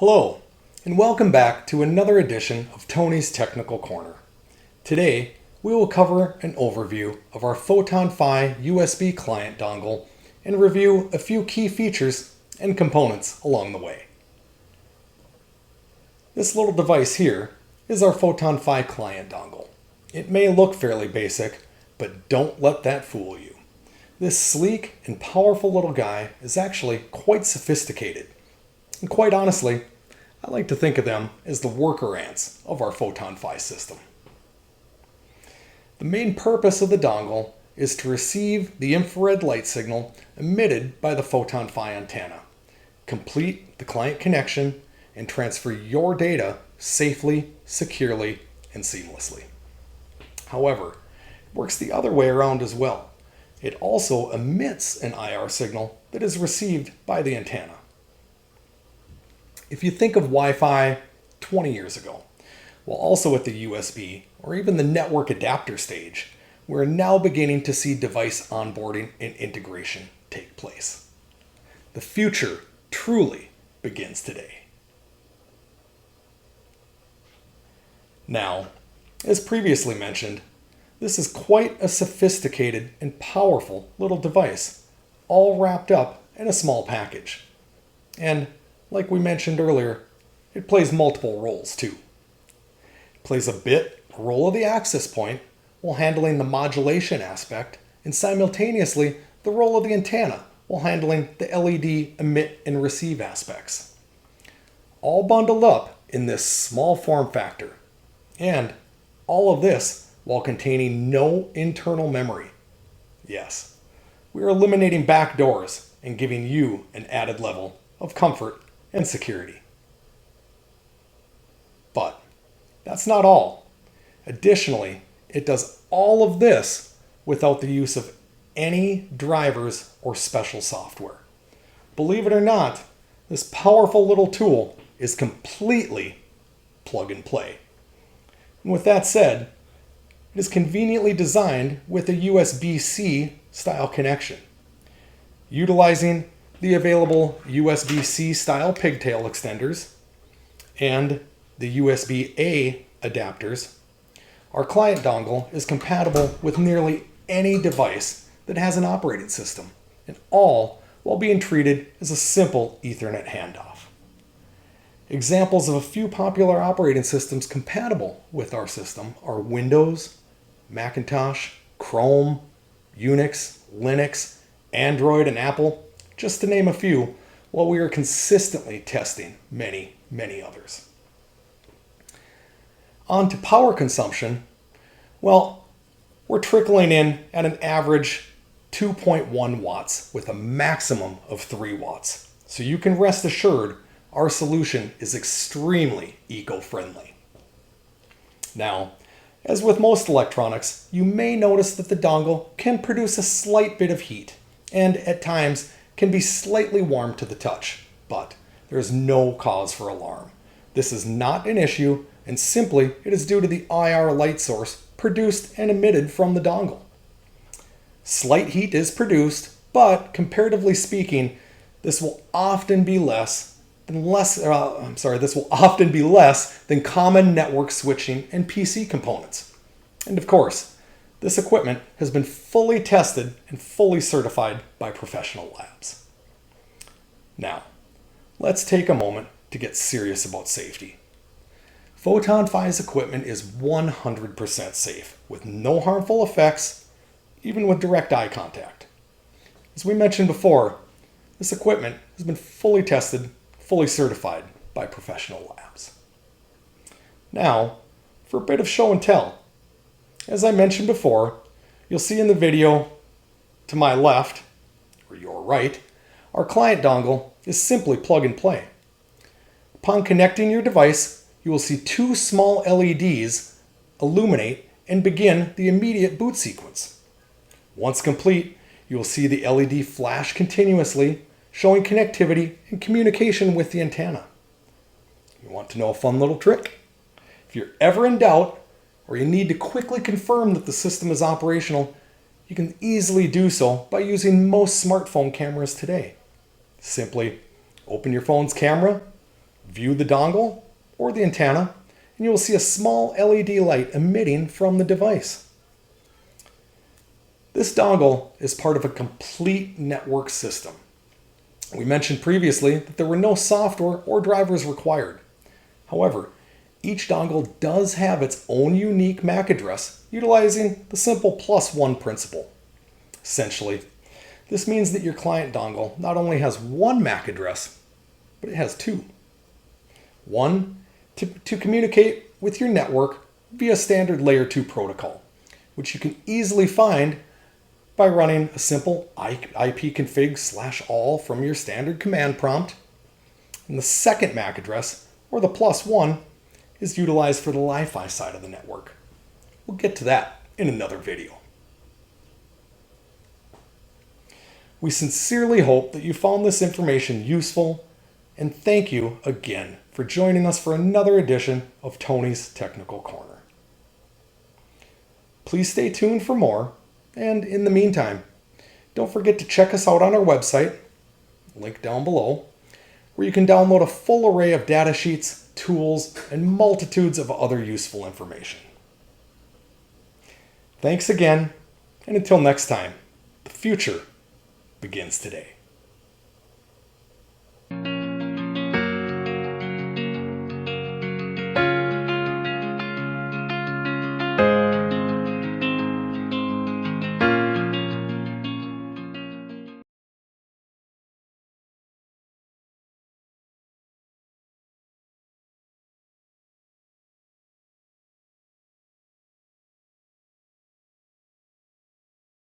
Hello, and welcome back to another edition of Tony's Technical Corner. Today, we will cover an overview of our PhotonFi USB client dongle and review a few key features and components along the way. This little device here is our PhotonFi client dongle. It may look fairly basic, but don't let that fool you. This sleek and powerful little guy is actually quite sophisticated. And quite honestly, I like to think of them as the worker ants of our PhotonFi system. The main purpose of the dongle is to receive the infrared light signal emitted by the PhotonFi antenna, complete the client connection, and transfer your data safely, securely, and seamlessly. However, it works the other way around as well. It also emits an IR signal that is received by the antenna. If you think of Wi-Fi 20 years ago, while also at the USB or even the network adapter stage, we're now beginning to see device onboarding and integration take place. The future truly begins today. Now, as previously mentioned, this is quite a sophisticated and powerful little device, all wrapped up in a small package. And like we mentioned earlier, it plays multiple roles too. It plays a role of the access point while handling the modulation aspect, and simultaneously the role of the antenna while handling the LED emit and receive aspects. All bundled up in this small form factor. And all of this while containing no internal memory. Yes, we are eliminating backdoors and giving you an added level of comfort and security. But that's not all. Additionally, it does all of this without the use of any drivers or special software. Believe it or not, this powerful little tool is completely plug and play. And with that said, it is conveniently designed with a USB-C style connection, utilizing the available USB-C style pigtail extenders and the USB-A adapters. Our client dongle is compatible with nearly any device that has an operating system, and all while being treated as a simple Ethernet handoff. Examples of a few popular operating systems compatible with our system are Windows, Macintosh, Chrome, Unix, Linux, Android, and Apple, just to name a few, while we are consistently testing many, many others. On to power consumption. Well, we're trickling in at an average 2.1 watts with a maximum of 3 watts. So you can rest assured our solution is extremely eco-friendly. Now, as with most electronics, you may notice that the dongle can produce a slight bit of heat and at times can be slightly warm to the touch, but there is no cause for alarm. This is not an issue, and simply it is due to the IR light source produced and emitted from the dongle. Slight heat is produced, but comparatively speaking, this will often be less than common network switching and PC components. And of course, this equipment has been fully tested and fully certified by professional labs. Now, let's take a moment to get serious about safety. PhotonFi's equipment is 100% safe, with no harmful effects, even with direct eye contact. As we mentioned before, this equipment has been fully tested, fully certified by professional labs. Now, for a bit of show and tell. As I mentioned before, you'll see in the video to my left, or your right, our client dongle is simply plug and play. Upon connecting your device, you will see 2 small LEDs illuminate and begin the immediate boot sequence. Once complete, you will see the LED flash continuously, showing connectivity and communication with the antenna. You want to know a fun little trick? If you're ever in doubt, or you need to quickly confirm that the system is operational, you can easily do so by using most smartphone cameras today. Simply open your phone's camera, View the dongle or the antenna, and you will see a small LED light emitting from the device. This dongle is part of a complete network system. We mentioned previously that there were no software or drivers required. However, each dongle does have its own unique MAC address, utilizing the simple +1 principle. Essentially, this means that your client dongle not only has one MAC address, but it has two. One, to communicate with your network via standard layer 2 protocol, which you can easily find by running a simple ipconfig/all from your standard command prompt. And the second MAC address, or the +1, is utilized for the Li-Fi side of the network. We'll get to that in another video. We sincerely hope that you found this information useful, and thank you again for joining us for another edition of Tony's Technical Corner. Please stay tuned for more, and in the meantime, don't forget to check us out on our website, link down below, where you can download a full array of data sheets, tools, and multitudes of other useful information. Thanks again, and until next time, the future begins today.